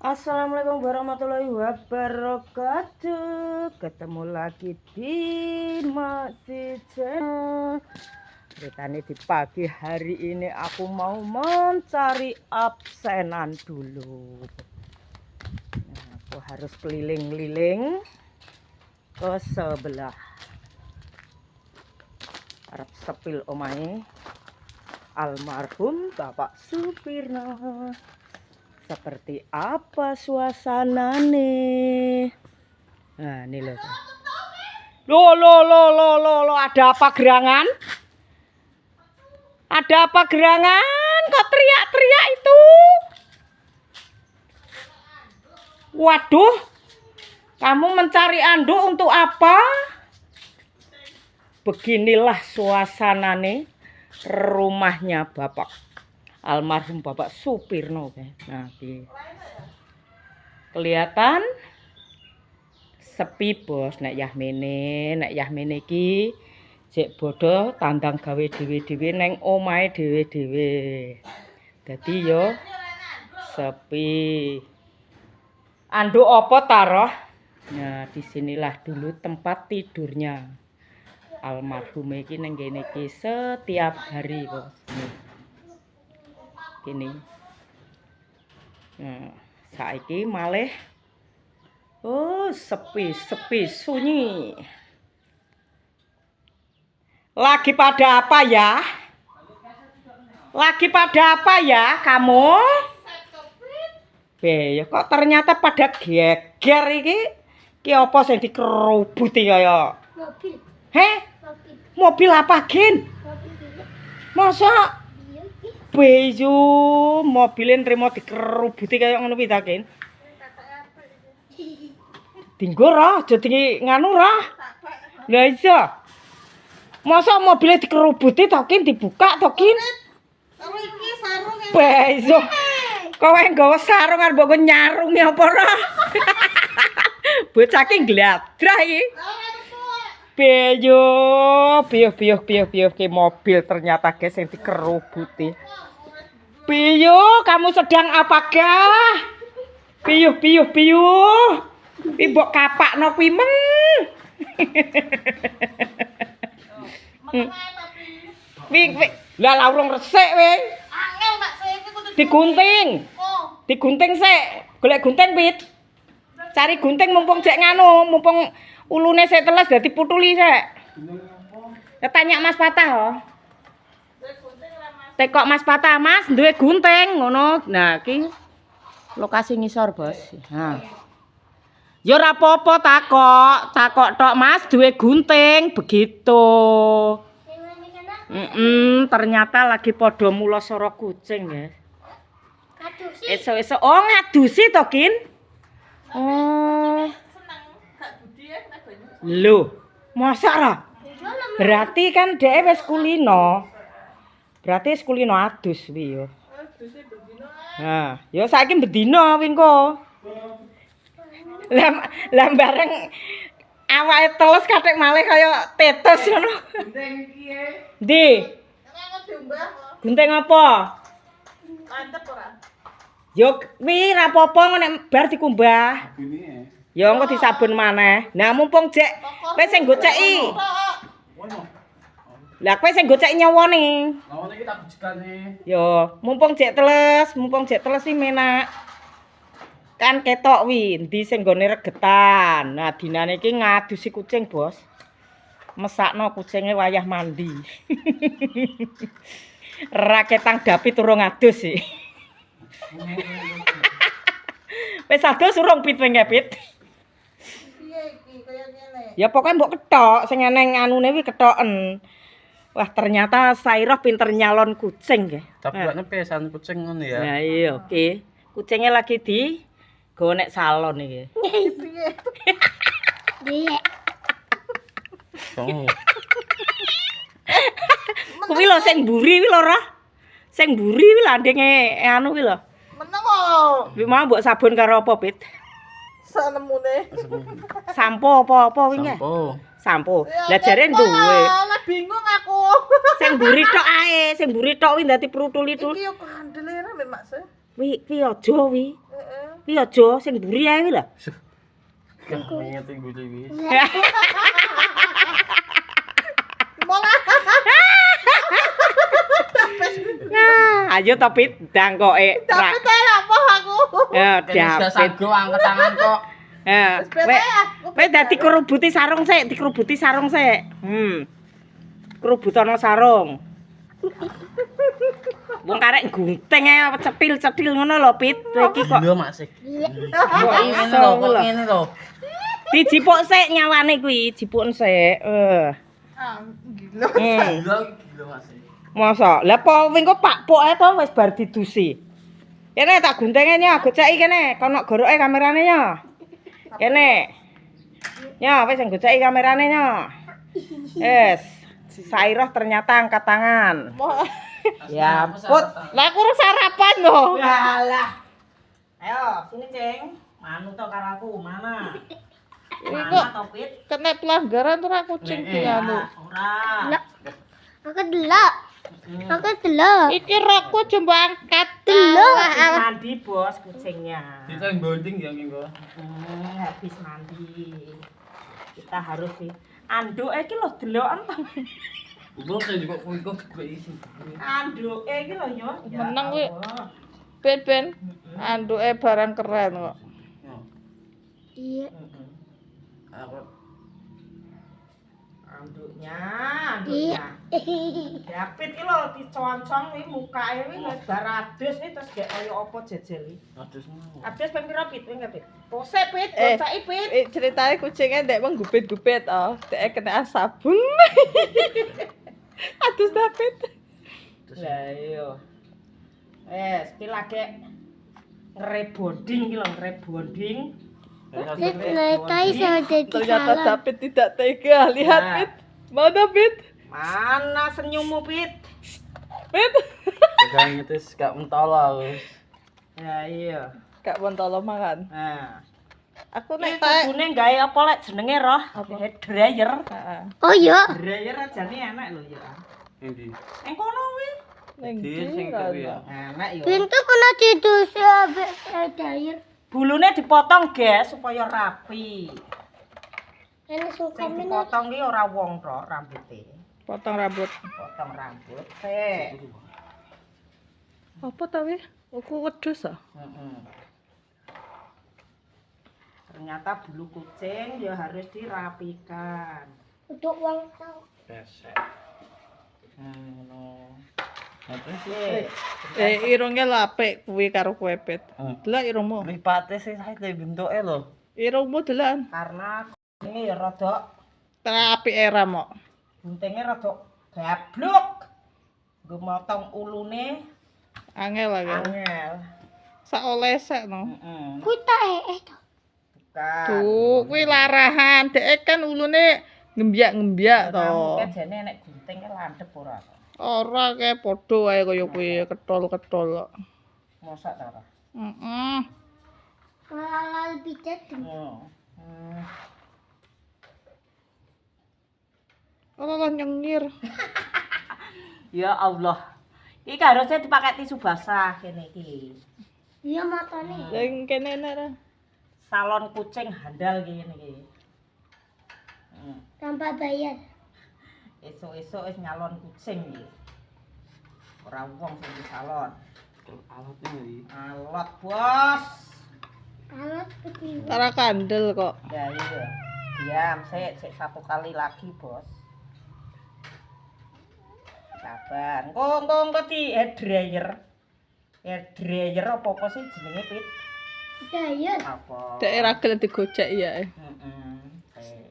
Assalamualaikum warahmatullahi wabarakatuh. Ketemu lagi di Masjid Channel. Ceritanya di pagi hari ini aku mau mencari absenan dulu. Nah, aku harus keliling-keliling ke sebelah. Arep sepil omahe almarhum Bapak Supirno. Seperti apa suasana nih? Nah, ini loh. Loh, ada apa gerangan? Ada apa gerangan? Kok teriak-teriak itu? Waduh, kamu mencari anduk untuk apa? Beginilah suasana nih rumahnya Bapak almarhum Bapak Supirno. Nah, kelihatan sepi bos. Nek Yahmene iki jek bodoh tandang gawe dhewe-dhewe neng omahe dhewe-dhewe. Dadi yo sepi. Anduk apa taruh? Nah, disinilah dulu tempat tidurnya almarhum iki neng kene iki setiap hari bos. Gini. Nah, saiki malih sepi sunyi. Lagi pada apa ya? Lagi pada apa ya kamu? Ya kok ternyata pada geger iki. Ki apa sing dikerubuti kaya? Mobil. Heh? Mobil apa, Gin? Masa beju mobilin trimo dikerubuti kaya ngono kuwi ta, Kin? Dinggo ra, aja di nganu ra. Lah iya. Masa mobilnya dikerubuti to, Kin, dibuka to, Kin? Karo iki sarung. Beju. Kowe nggawa sarung arep mbok nyarungi apa ra? Bocah ki gladrah iki. Beju, piyuh ki mobil ternyata guys yang dikerubuti. Piyuh, kamu sedang apakah? Piyuh. Mbok kapakno kuwi men. Lah urung resik we. Angel Mbak saya iki kudu Digunting. Digunting sik. Golek gunting pit. Cari gunting mumpung jek nganu, mumpung ulune sik teles dadi putuli sik. Ya tanya Mas Patah ho. Tekok Mas Patah, Mas duwe gunting ngono. Nah, iki lokasi ngisor, Bos. Nah. Ya ora apa-apa takok tok Mas duwe gunting begitu. Ternyata lagi padha mula sora kucing, ya. Esuk-esuk ngadusi to, Kin? Oh. Lho, masa ra? Berarti kan dhek wis kulino. Berarti wis kulino adus kuwi yo. Nah, yo saiki bedino kuwi engko. Lah bareng awake teles kathik malih kaya tetes ngono. Gunting iki e. Ndi? Gunting apa? Mantep ora? Yo kuwi ra apa-apa nek bar dikumbah. Ya engko disabun maneh. Nah mumpung jek kowe sing goceki. Lah kowe sing goceki nyawone. Nyawone iki tak bujekane. Yo, mumpung jek teles iki menak. Kan ketok wi, endi sing nggone regetan. Nah, dinane iki ngadusi kucing, Bos. Mesakno kucinge wayah mandi. Raketang dapi turung ngadus sih. Wis adus urung pit wing pit. Ya pokoknya mbok ketok sing eneng anune wi ketoken. Wah, ternyata Sairah pinter nyalon kucing nggih. Tapi pesan kucing ngono ya. Nah, iya oke. Kucingnya lagi di gonek salon iki. Piye? Oh. Kuwi lho sing mburi kuwi lho, Rah. Sing mburi kuwi landenge anu kuwi lho. Meneng kok. Kuwi mau mbok sabun karo apa, Pit? Sanemune. Sampo apa kuwi nggih? Sampo. Lah jare duwe. Lah bingung aku. Sing mburi tok ae, sing mburi tok kuwi dadi prutuli-tuli. Iki yo kandele rame Mas. Wi aja wi. Heeh. Ki aja sing mburi ae kuwi lho. Ngerti gue iki. Nah, ayo to Pit, dangkoke. Tapi teh apa aku? Ya, Wis gak David. sago angkat tangan kok. Ya, kowe dadi kerubuti sarung sik, dikerubuti sarung sik. Kerubutono sarung. Wong karek gunting ae cetil-cetil ngono lho, Pit. Kowe iki kok Lho Mak Sik. kok Ngene iso lho, kok lho. ngene lho. Dijipuk sik nyawane kuwi, jipukn sik. Ah, gila. Gila Mak Sik. Masa? Lah apa wingko Pak Pok ae to wis bar didusi. Kene tak guntinge nya, goceki kene, kono goroke kamerane nya. Kene. Nya, wis sing goceki kamerane nya. Wes. Sairoh ternyata angkat tangan. Ya, Put. Lah aku urus sarapan loh. Yalah. Ayo, sini, Ceng. Manu to karo aku, mana? Ini Mana kok to, Pit? kena pelanggaran ora kucing ki anu. Ora. Aku delok. Aku delok. Iki rokku coba angkat. Delok. Habis mandi, Bos, kucingnya. Kita yang bonding ya minggu. Habis mandi. Kita harus sih. Anduke iki lho deloken to. Gue saya juga kuwi kok gue isi. Anduke iki lho yo. Ya Meneng kuwi. Allah. Ben anduke barang keren kok. Iya. Aku Anduknya, Iya. anduknya. Dapit iki lho diconcong iki mukake iki wis bar adus iki terus gek kaya apa jejel iki. adus mau. Adus ping pira Pit? Ping Pit. Pose Pit, Eh. goceki Pit. Ceritanya kucingnya ndek menggupit-gupit oh, ndek kena sabun. Aduh David. Lah iya. Wes, iki lagi ngerebonding iki lho, ngerebonding. Ternyata iso jadi Ternyata salah. David tidak tega. Lihat Nah. Pit. Mau David? Mana senyummu, Pit? Pit. Pegang itu gak mentala wis. Ya iya. Kak Bontolo makan. Nah, Aku nek nek tak. kudune gawe apa lek jenenge roh? Hair dryer. Heeh. Oh iya. Dryer ajane enak lho ya. Ini. Ning kono kuwi. Ning Di sing ndi, kuwi ya. Enak yo. Pintu kena didusi ambek dayer. Bulune dipotong, Guys, supaya rapi. Ini suka Sing minum. dipotong ki ora wong tok rambute. Potong rambut. Potong rambut. Sik. Apa ta wi? Aku wedhus ah. Ternyata bulu kucing ya harus dirapikan. Untuk uang tahu. Pesek. Ngono. Apa Sik. Irungnya lapik kuwi karo kowe Pit. Delok irungmu. Lipate sih saya bentuke lho. Irungmu delok. Karena ini ya rada Terapi era mo. guntingnya rada gablok. Nggo motong ulune Angel lagi. angel. Sak olesek no. Heeh. Kuwi tak to. Bukan. Tuh, kuwi larahan. Dek kan ulune ngembyak-ngembyak to. Mungkin jane nek gunting kan landhep ora. Ora kayak padha wae kaya kuwi ketol-ketol kok. Mosok ta ora? Heeh. Kalau pijat. Ora nyengir. Ya Allah. Iki harusnya dipakai tisu basah kene iki. Iya matane. Sing kene nara. Salon kucing handal kene iki. Tanpa bayar. Esuk-esuk wis nyalon kucing iki. Ora wong sing di salon. Alatnya iki. Alot, Bos. Alat kecil. Tara kandel kok. Ya iya. Diam, sik satu kali lagi, Bos. Sabar. Engko di hair dryer. Hair dryer apa sih jenenge, Pit? Bayar. Apa? Dek ra gelem digocek ya. Heeh.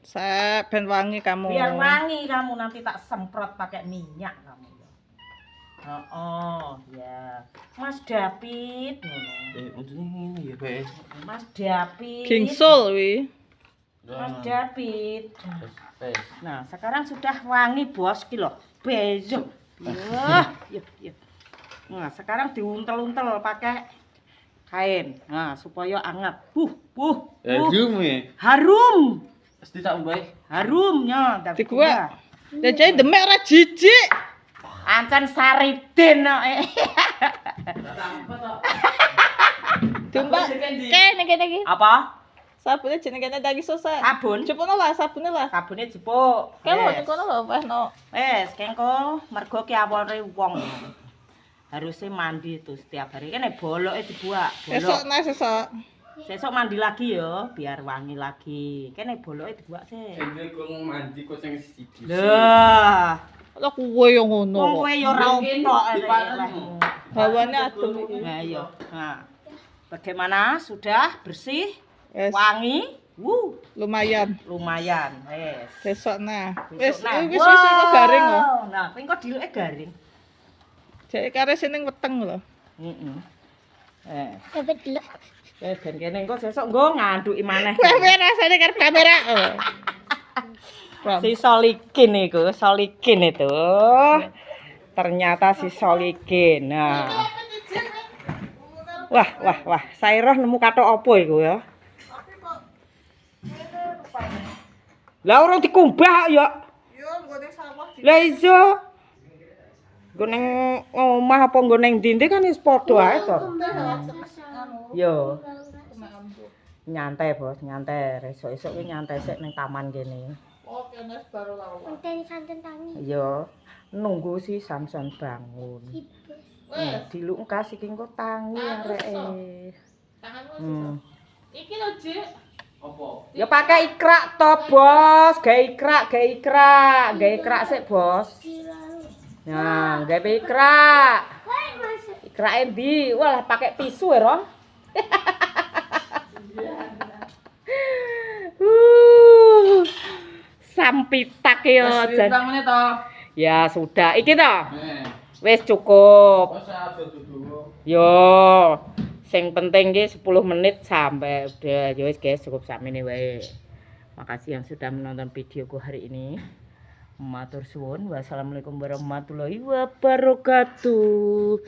Sep ben wangi kamu. Biar wangi kamu nanti tak semprot pakai minyak kamu. Oh, ya. Mas David ngono. Untune ngene ya, Pak. Mas David. Gingsul wi. Mas David. Pes. Nah, sekarang sudah wangi, Bos, ki lho. Bezo. Yuk. Nah, sekarang diuntel-untel pakai kain. Nah, supaya anget. Harum ya. Harum. Mesti tak mbae. Harumnya. Di gua. Jajane demek ora jijik. Ancen Saridin kok. Tumbak. Kene iki. Apa? Sabune jenenge kene dagi susah. Sabun. Jupukno lah sabune lah. Sabune jepuk. Kalau Wes. kono lho wehno. Wes, kengko mergo ki awore wong. Harusnya mandi tuh setiap hari kan boloke dibuak. Esok nah sesok. Sesok mandi lagi ya, biar wangi lagi. Kene boloke dibuak sih. Ini gue mau mandi kok yang siji. Lah, Lah kuwe yo ngono wong kok. kowe ya ora ompok Hawane adem iki. Nah, iya. Nah. Bagaimana? Sudah bersih, Wes wangi? lumayan. Lumayan. Wes. Besok nah. Besok nah. Wis kok garing lho. Nah, kuwi kok diluke garing. Jek kare sing weteng lho. Heeh. Dapat dulu. Ben kene engko sesuk nggo nganduki maneh. Kowe rasane karo kamera. Si Solikin itu, Solikin itu. Ternyata si Solikin. Nah. Wah, saya roh nemu kathok apa iku ya? Lah urung dikumbah ya. Yo nggone sawah. Lah iso. Nggo ning omah apa nggo ning ndi kan wis padha ae to. Yo. Nyantai, Bos, nyantai. Esuk-esuk ki nyantai sik ning taman kene. Oh, kene baru lawan. Konten santen tangi. Yo, nunggu si Samson bangun. Dilungkas iki engko tangi areke. Tanganmu iki lho, Jek. Apa? Ya pakai ikrak to, Bos. Gawe ikrak sik, Bos. Nah, gawe ikrak. Ikrak endi? Wah, pakai tisu ya, Ron. Sampitak yo. Tangannya toh. Ya sudah, iki to. Nih. Wis cukup. Oh, saya dulu. Yo, sing penting ki 10 menit sampai udah. Ya wis guys, cukup sakmene wae. Makasih yang sudah menonton videoku hari ini. Matur suwun. Wassalamualaikum warahmatullahi wabarakatuh.